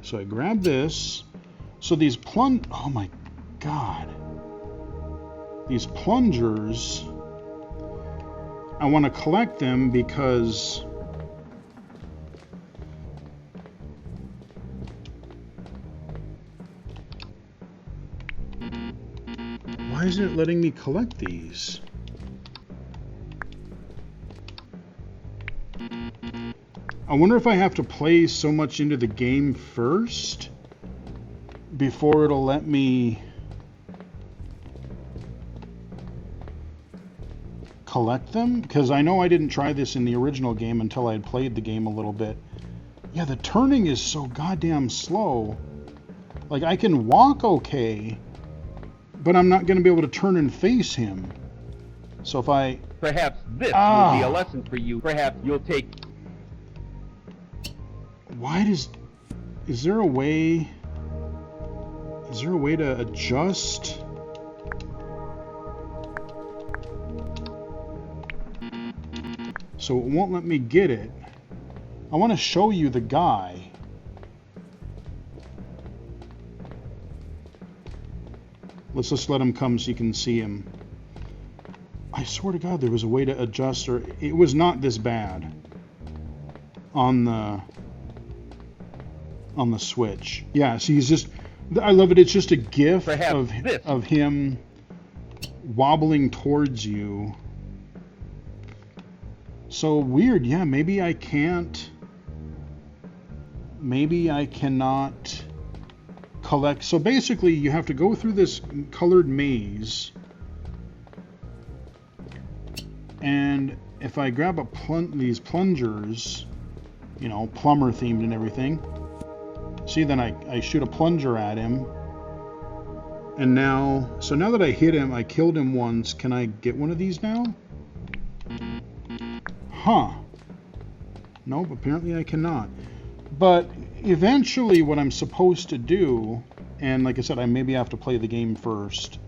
So I grab this. So these oh my god. These plungers, I want to collect them because why isn't it letting me collect these? I wonder if I have to play so much into the game first before it'll let me collect them, because I know I didn't try this in the original game until I had played the game a little bit. Yeah, the turning is so goddamn slow. Like, I can walk okay, but I'm not going to be able to turn and face him. So if I... Perhaps this will be a lesson for you. Perhaps you'll take... Why does... Is there a way... Is there a way to adjust... So it won't let me get it. I want to show you the guy. Let's just let him come so you can see him. I swear to God, there was a way to adjust, or it was not this bad on the Switch. Yeah, see, he's just, I love it. It's just a GIF of him wobbling towards you. So weird. Yeah, maybe I can't. Maybe I cannot collect. So basically, you have to go through this colored maze. And if I grab these plungers, you know, plumber themed and everything. See, then I shoot a plunger at him. And now, so now that I hit him, I killed him once. Can I get one of these now? Huh. Nope, apparently I cannot. But eventually what I'm supposed to do, and like I said, I maybe have to play the game first.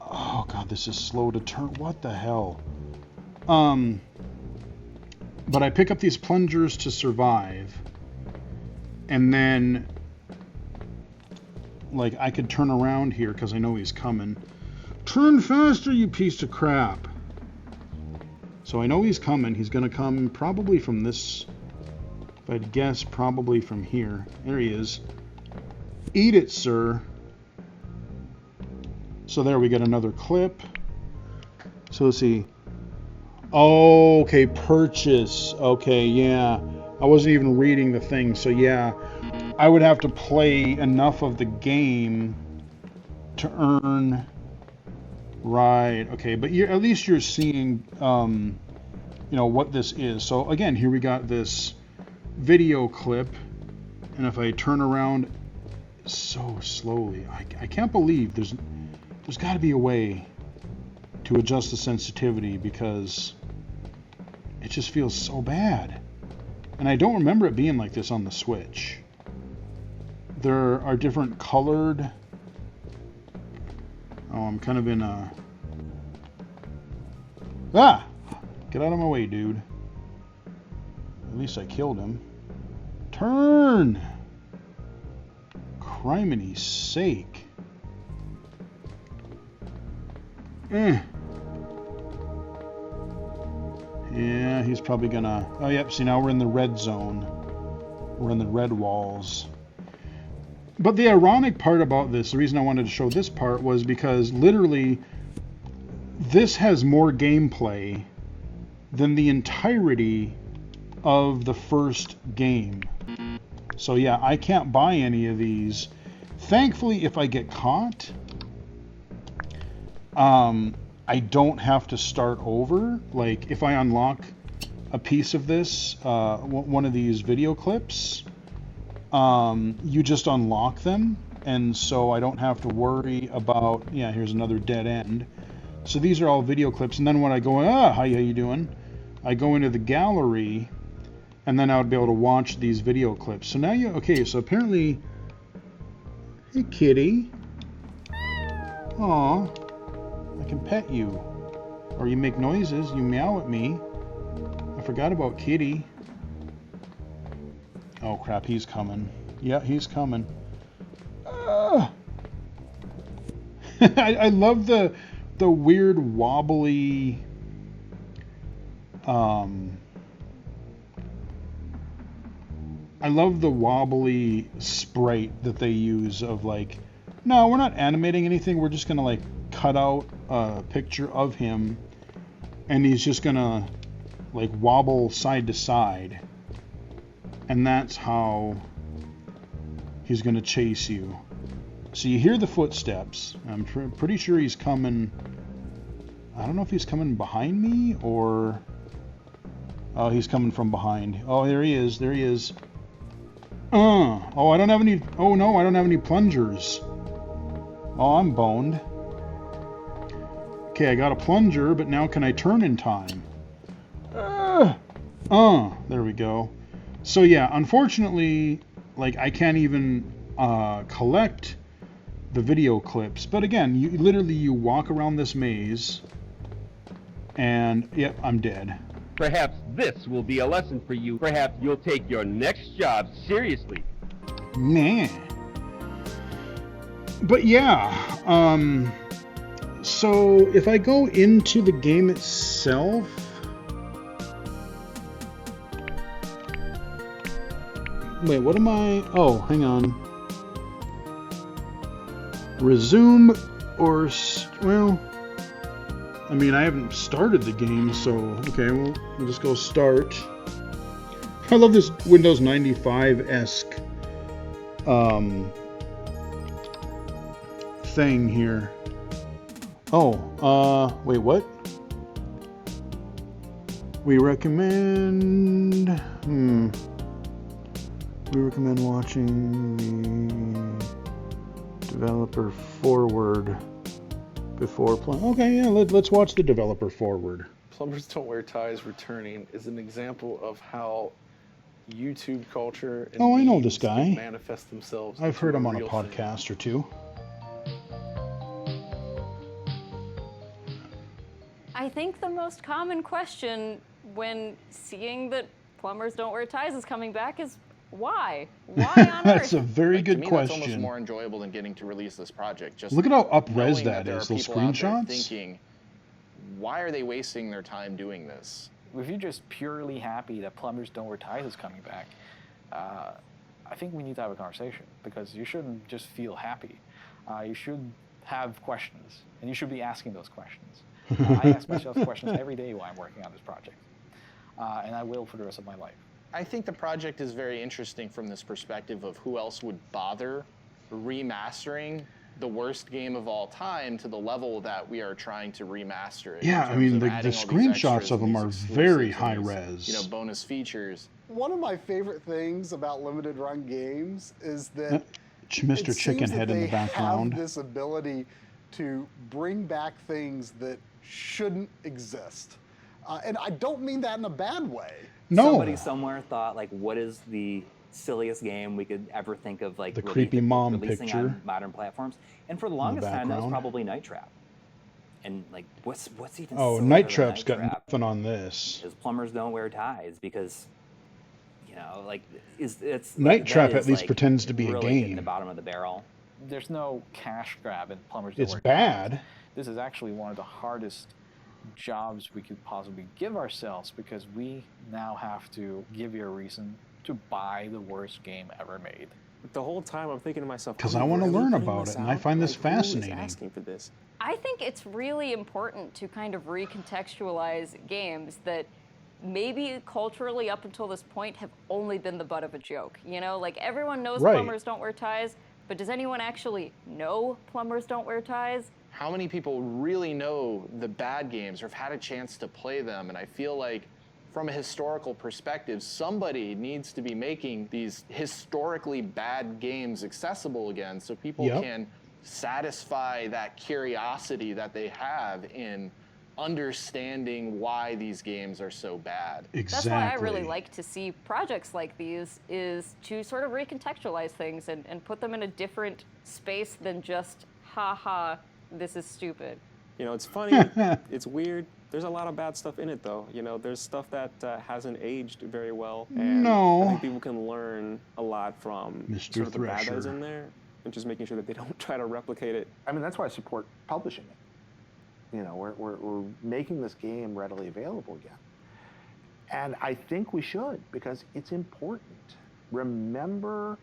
Oh god, this is slow to turn. What the hell? But I pick up these plungers to survive. And then, like, I could turn around here because I know he's coming. Turn faster, you piece of crap. So I know he's coming. He's going to come probably from this, if I'd guess, probably from here. There he is. Eat it, sir. So there we get another clip. So let's see. Oh, okay, purchase. Okay, yeah. I wasn't even reading the thing, so yeah. I would have to play enough of the game to earn... Right, okay, but at least you're seeing, you know, what this is. So again, here we got this video clip, and if I turn around so slowly, I can't believe there's got to be a way to adjust the sensitivity, because it just feels so bad. And I don't remember it being like this on the Switch. There are different colored... Oh, I'm kind of in a... Ah! Get out of my way, dude. At least I killed him. Turn! Criminy sake. Yeah, he's probably gonna... Oh, yep, see, now we're in the red zone. We're in the red walls. But the ironic part about this, the reason I wanted to show this part was because literally this has more gameplay than the entirety of the first game. So yeah, I can't buy any of these. Thankfully, if I get caught, I don't have to start over. Like, if I unlock a piece of this, one of these video clips, you just unlock them, and so I don't have to worry about, yeah, here's another dead end. So these are all video clips, and then when I go, how you doing? I go into the gallery, and then I would be able to watch these video clips. So now okay, so apparently, hey kitty. Aw. I can pet you. Or you make noises, you meow at me. I forgot about Kitty. Oh crap, he's coming. Yeah, he's coming. I love the weird wobbly I love the wobbly sprite that they use of like, no, we're not animating anything, we're just gonna like cut out a picture of him and he's just gonna like wobble side to side, and that's how he's gonna chase you. So you hear the footsteps. I'm pretty sure he's coming. I don't know if he's coming behind me or... Oh, he's coming from behind. Oh, there he is. There he is. Oh, I don't have any... Oh, no, I don't have any plungers. Oh, I'm boned. Okay, I got a plunger, but now can I turn in time? There we go. So, yeah, unfortunately, like, I can't even collect the video clips. But again, you walk around this maze, and, yep, I'm dead. Perhaps this will be a lesson for you. Perhaps you'll take your next job seriously. Man. But yeah, so if I go into the game itself, wait, what am I? Oh, hang on. Resume or, well, I mean, I haven't started the game, so, okay, we'll just go start. I love this Windows 95-esque thing here. Oh, wait, what? We recommend, we recommend watching the developer forward before playing. Okay, yeah, let's watch the developer forward. Plumbers Don't Wear Ties returning is an example of how YouTube culture and I know this guy. manifest themselves. I've heard him on a real podcast or two. I think the most common question when seeing that Plumbers Don't Wear Ties is coming back is why? Why on That's earth? a very good to me, question. That's almost more enjoyable than getting to release this project. Just look at how up-res knowing that there is, are those people out there screenshots. Thinking, why are they wasting their time doing this? If you're just purely happy that Plumbers Don't Wear Ties is coming back, I think we need to have a conversation, because you shouldn't just feel happy. You should have questions, and you should be asking those questions. I ask myself questions every day while I'm working on this project, and I will for the rest of my life. I think the project is very interesting from this perspective of who else would bother remastering the worst game of all time to the level that we are trying to remaster it. Yeah, I mean, the screenshots of them are very high res. You know, bonus features. One of my favorite things about limited run games is that Mr. Chickenhead in the background. Have this ability to bring back things that shouldn't exist. And I don't mean that in a bad way. No. Somebody somewhere thought, like, what is the silliest game we could ever think of, like, the creepy mom releasing picture on modern platforms? And for the longest time, that was probably Night Trap. And, like, what's even Night Trap's got nothing on this. Is Plumbers Don't Wear Ties, because, You know, like it's Night that Trap is, at least like, pretends to be a really hitting game. the bottom of the barrel. There's no cash grab in Plumbers. It's bad. This is actually one of the hardest jobs we could possibly give ourselves, because we now have to give you a reason to buy the worst game ever made. The whole time I'm thinking to myself, Because I want to learn about it, and I find this fascinating. Who is asking for this? I think it's really important to kind of recontextualize games that maybe culturally up until this point have only been the butt of a joke. You know, like everyone knows Right. plumbers don't wear ties, but does anyone actually know plumbers don't wear ties? How many people really know the bad games or have had a chance to play them? And I feel like from a historical perspective, somebody needs to be making these historically bad games accessible again so people can satisfy that curiosity that they have in understanding why these games are so bad. That's why I really like to see projects like these, is to sort of recontextualize things and put them in a different space than just, haha, this is stupid. You know, it's funny, it's weird. There's a lot of bad stuff in it, though. You know, there's stuff that hasn't aged very well. And I think people can learn a lot from Mr. sort of the bad that is Thresher. in there, and just making sure that they don't try to replicate it. I mean, that's why I support publishing it. You know, we're making this game readily available again. And I think we should, because it's important. Remember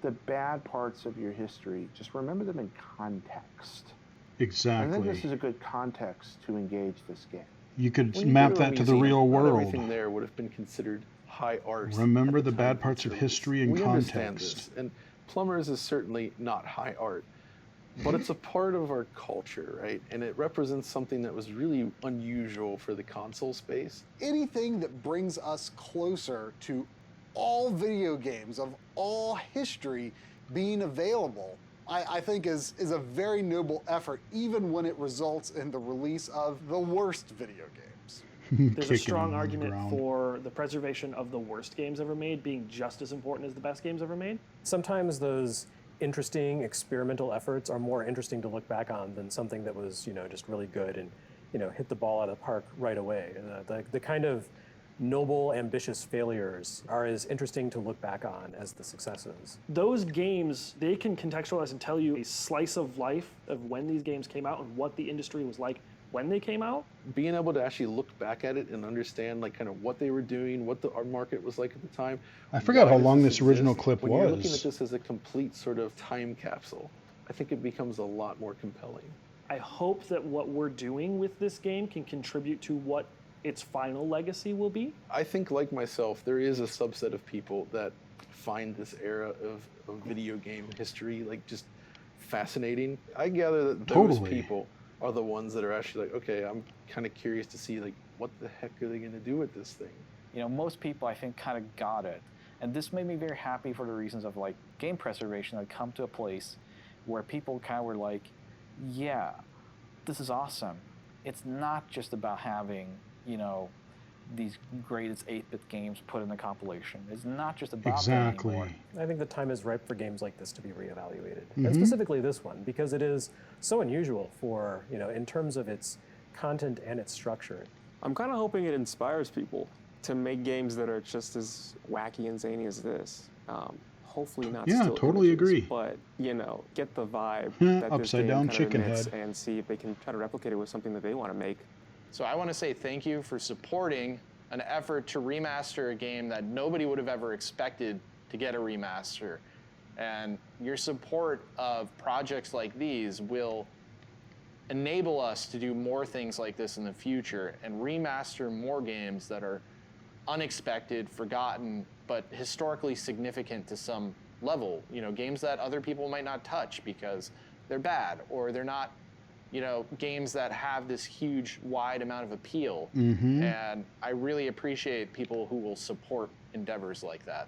the bad parts of your history. Just remember them in context. Exactly. I think this is a good context to engage this game. You could When you map go to a that to the museum, real not world. Everything there would have been considered high art. Remember the bad parts of history and We understand context. this, and Plumbers is certainly not high art, but it's a part of our culture, right? And it represents something that was really unusual for the console space. Anything that brings us closer to all video games of all history being available, I think is a very noble effort, even when it results in the release of the worst video games. There's a strong argument for the preservation of the worst games ever made being just as important as the best games ever made. Sometimes those interesting experimental efforts are more interesting to look back on than something that was, just really good and, hit the ball out of the park right away. The kind of noble, ambitious failures are as interesting to look back on as the successes. Those games, they can contextualize and tell you a slice of life of when these games came out and what the industry was like when they came out. Being able to actually look back at it and understand like kind of what they were doing, what our market was like at the time. I forgot why how does long this this original exist? clip When you're looking was. at this as a complete sort of time capsule, I think it becomes a lot more compelling. I hope that what we're doing with this game can contribute to what its final legacy will be. I think, like myself, there is a subset of people that find this era of video game history like just fascinating. I gather that those people are the ones that are actually like, okay, I'm kind of curious to see like what the heck are they going to do with this thing? You know, most people I think kind of got it, and this made me very happy for the reasons of like game preservation. I'd come to a place where people kind of were like, yeah, this is awesome. It's not just about having these greatest 8-bit games put in a compilation. It's not just about that anymore. I think the time is ripe for games like this to be reevaluated, Mhm. and specifically this one, because it is so unusual for, in terms of its content and its structure. I'm kind of hoping it inspires people to make games that are just as wacky and zany as this. Hopefully not Yeah, still totally images, agree. but, get the vibe that this Upside game down kind of chicken emits head. and see if they can try to replicate it with something that they want to make. So I want to say thank you for supporting an effort to remaster a game that nobody would have ever expected to get a remaster. And your support of projects like these will enable us to do more things like this in the future and remaster more games that are unexpected, forgotten, but historically significant to some level. Games that other people might not touch because they're bad or they're not games that have this huge, wide amount of appeal. Mhm. And I really appreciate people who will support endeavors like that.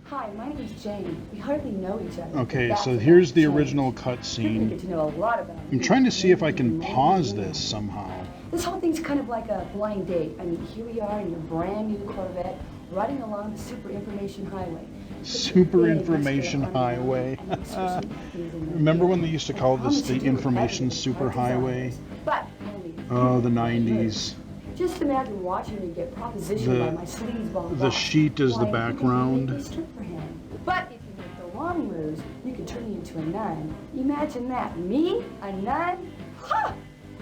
Hi, my name is Jane. We hardly know each other. Okay, That's so about here's the change. original You're gonna cutscene. get to know a lot about I'm trying to see if I can pause this somehow. This whole thing's kind of like a blind date. I mean, here we are in your brand new Corvette, riding along the Super Information Highway. Super Information Highway. Remember when they used to call this the Information Super Highway? But Oh, the 90s. Just imagine watching me get propositioned by my sleazeball The boss. sheet is the Why, background. you can make me strip for him. But if you make the wrong moves, you can turn me into a nun. Imagine that. Me? A nun? Ha!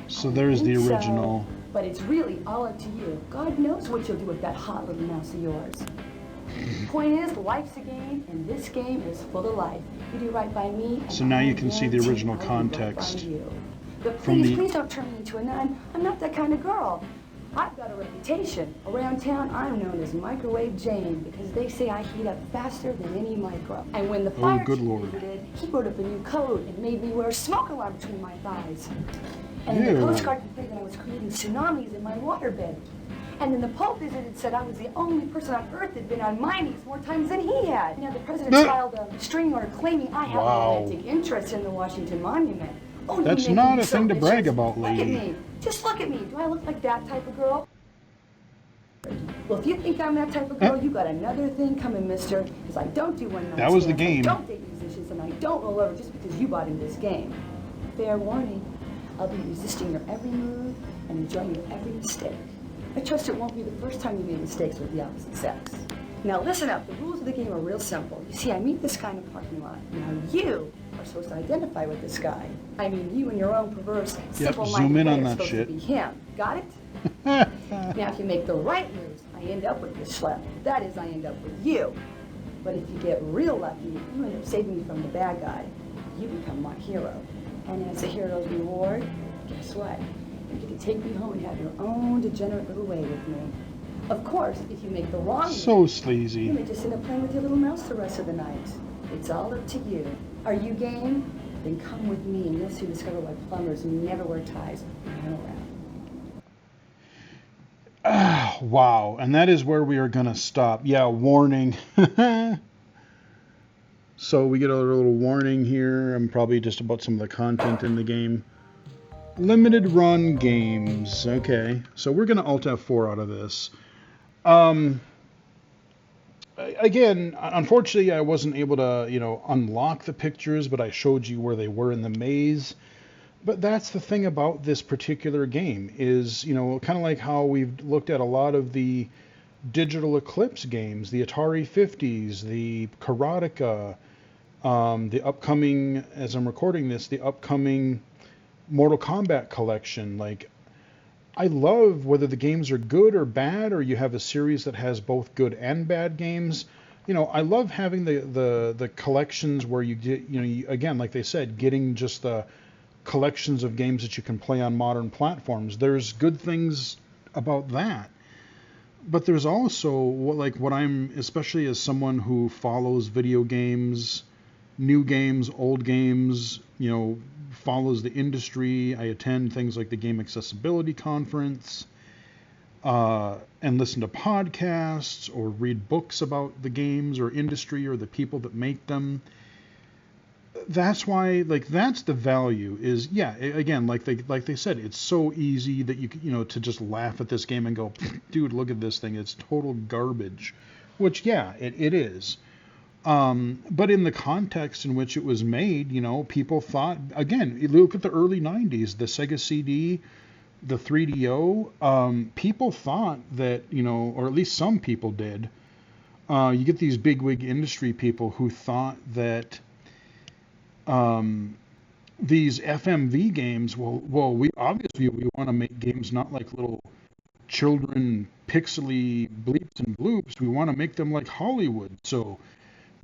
So there's the original. But it's really all up to you. God knows what you'll do with that hot little mouse of yours. Point is, life's a game, and this game is full of life. You do right by me. So now you can see the original context. But from please don't turn me into a nun. I'm not that kind of girl. I've got a reputation. Around town, I'm known as Microwave Jane because they say I heat up faster than any micro. And when the fire chief visited, he wrote up a new code and made me wear a smoke alarm between my thighs. And then the Coast Guard complained that I was creating tsunamis in my waterbed. And then the Pope visited and said I was the only person on Earth that had been on my knees more times than he had. Now the president filed a restraining order claiming I have a romantic interest in the Washington Monument. Oh, that's not a thing to brag about, lady. Look at me. Just look at me. Do I look like that type of girl? Well, if you think I'm that type of girl, you got another thing coming, mister. Because I don't do one night That was the stands, game. I don't date musicians, and I don't roll over just because you bought in this game. Fair warning. I'll be resisting your every move and enjoying your every mistake. I trust it won't be the first time you made mistakes with the opposite sex. Now listen up. The rules of the game are real simple. You see, I meet this guy in the parking lot. Now you are supposed to identify with this guy. I mean, you and your own perverse, zoom in on that supposed shit. to be him. Got it? Now, if you make the right moves, I end up with this schlep. That is, I end up with you. But if you get real lucky, you end up saving me from the bad guy. You become my hero. And as a hero's reward, guess what? You get to take me home and have your own degenerate little way with me. Of course, if you make the wrong So sleazy. you may just end up playing with your little mouse the rest of the night. It's all up to you. Are you game? Then come with me and you'll soon discover why plumbers never wear ties when they're around. Wow, and that is where we are going to stop. Yeah, warning. So we get a little warning here. I'm probably just about some of the content in the game. Limited run games. Okay, so we're going to Alt F4 out of this. Again, unfortunately, I wasn't able to, unlock the pictures, but I showed you where they were in the maze. But that's the thing about this particular game is, kind of like how we've looked at a lot of the Digital Eclipse games, the Atari 50s, the Karateka, the upcoming, as I'm recording this, the upcoming Mortal Kombat collection. Like, I love whether the games are good or bad, or you have a series that has both good and bad games. I love having the collections where you get, again, like they said, getting just the collections of games that you can play on modern platforms. There's good things about that. But there's also what I'm, especially as someone who follows video games, new games, old games, follows the industry. I attend things like the Game Accessibility Conference, and listen to podcasts or read books about the games or industry or the people that make them. That's why, that's the value is, again, like they said, it's so easy that to just laugh at this game and go, dude, look at this thing. It's total garbage, which, it is. But in the context in which it was made, people thought, again, you look at the early 90s, the Sega CD, the 3DO, people thought that, or at least some people did. You get these bigwig industry people who thought that these FMV games, we obviously want to make games not like little children pixely bleeps and bloops. We want to make them like Hollywood. So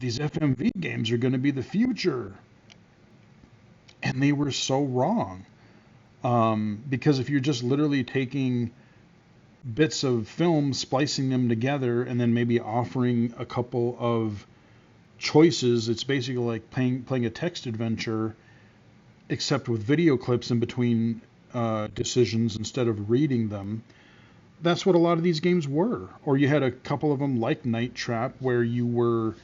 these FMV games are going to be the future. And they were so wrong. Because if you're just literally taking bits of film, splicing them together, and then maybe offering a couple of choices, it's basically like playing a text adventure, except with video clips in between decisions instead of reading them. That's what a lot of these games were. Or you had a couple of them like Night Trap, where you were,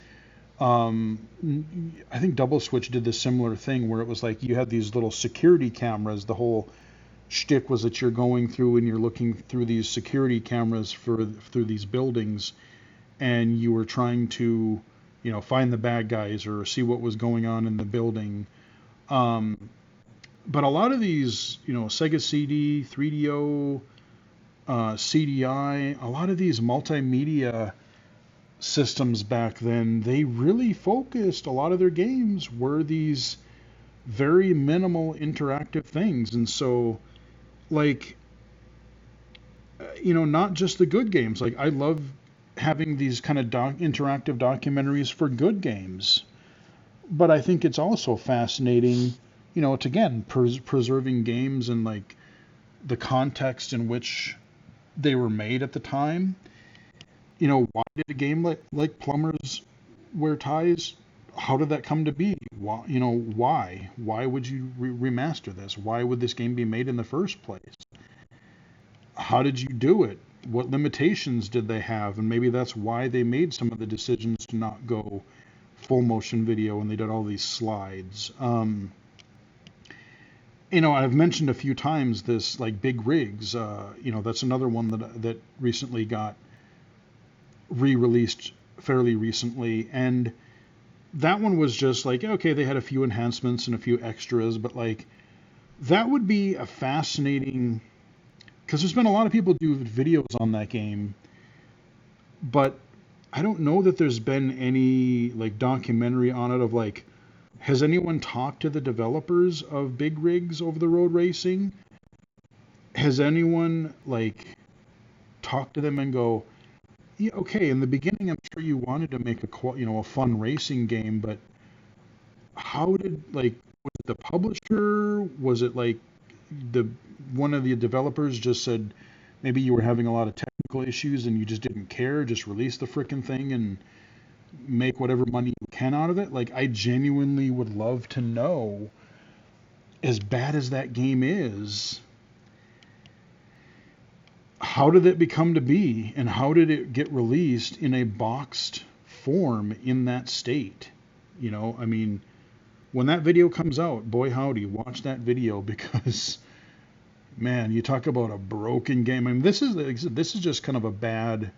I think Double Switch did this similar thing, where it was like you had these little security cameras. The whole shtick was that you're going through and you're looking through these security cameras through these buildings, and you were trying to find the bad guys or see what was going on in the building. But a lot of these, Sega CD, 3DO, CDI, a lot of these multimedia systems back then, they really focused, a lot of their games were these very minimal interactive things. And so, like, not just the good games. Like, I love having these kind of interactive documentaries for good games. But I think it's also fascinating, it's again, preserving games and like the context in which they were made at the time. Why did a game like Plumbers wear ties? How did that come to be? Why? Why would you remaster this? Why would this game be made in the first place? How did you do it? What limitations did they have? And maybe that's why they made some of the decisions to not go full motion video and they did all these slides. I've mentioned a few times this, like, Big Rigs. That's another one that recently got re-released fairly recently, and that one was just like, okay, they had a few enhancements and a few extras, but like, that would be a fascinating, because there's been a lot of people do videos on that game, but I don't know that there's been any like documentary on it of like, has anyone talked to the developers of Big Rigs Over the Road Racing? Has anyone like talked to them and go, yeah, okay, in the beginning, I'm sure you wanted to make a fun racing game, but how did, like, was it the publisher? Was it like one of the developers just said maybe you were having a lot of technical issues and you just didn't care, just release the frickin' thing and make whatever money you can out of it? Like, I genuinely would love to know, as bad as that game is, how did it become to be, and how did it get released in a boxed form in that state? I mean, when that video comes out, boy howdy, watch that video, because, man, you talk about a broken game. I mean, this is just kind of a bad,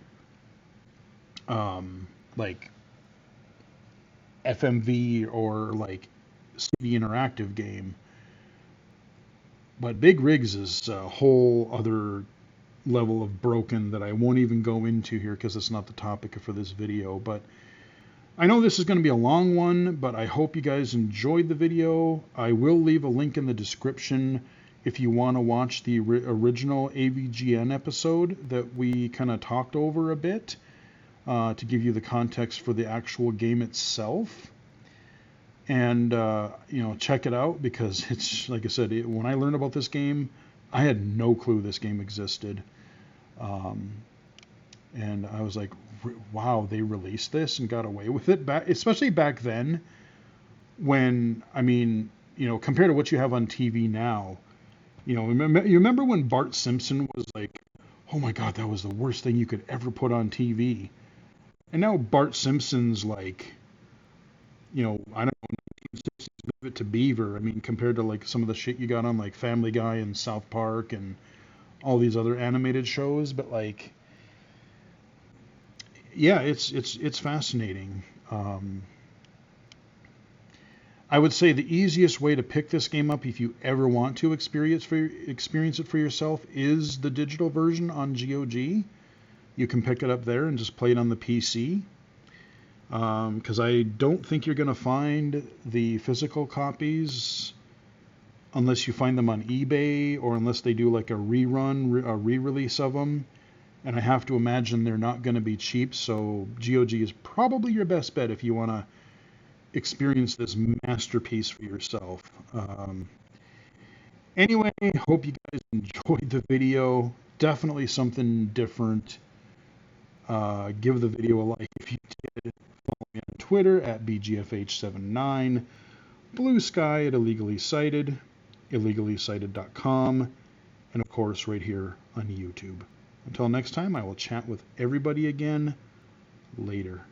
like, FMV or like CD interactive game. But Big Rigs is a whole other level of broken that I won't even go into here because it's not the topic for this video. But I know this is going to be a long one, but I hope you guys enjoyed the video. I will leave a link in the description if you want to watch the original AVGN episode that we kind of talked over a bit to give you the context for the actual game itself. And, check it out, because it's, like I said, when I learned about this game, I had no clue this game existed. And I was like, wow, they released this and got away with it, especially back then, when, I mean, compared to what you have on TV now, you remember when Bart Simpson was like, oh my God, that was the worst thing you could ever put on TV. And now Bart Simpson's like, I don't know, 1960s Leave It to Beaver. I mean, compared to like some of the shit you got on like Family Guy and South Park and all these other animated shows. But like, yeah, it's fascinating. I would say the easiest way to pick this game up, if you ever want to experience it for yourself, is the digital version on GOG. You can pick it up there and just play it on the PC. Because I don't think you're going to find the physical copies unless you find them on eBay, or unless they do like a re-release of them. And I have to imagine they're not going to be cheap, so GOG is probably your best bet if you want to experience this masterpiece for yourself. Anyway, hope you guys enjoyed the video. Definitely something different. Give the video a like if you did. Follow me on Twitter at BGFH79, Blue Sky at Illegally Cited, illegally-cited.com, and of course right here on YouTube. Until next time, I will chat with everybody again later.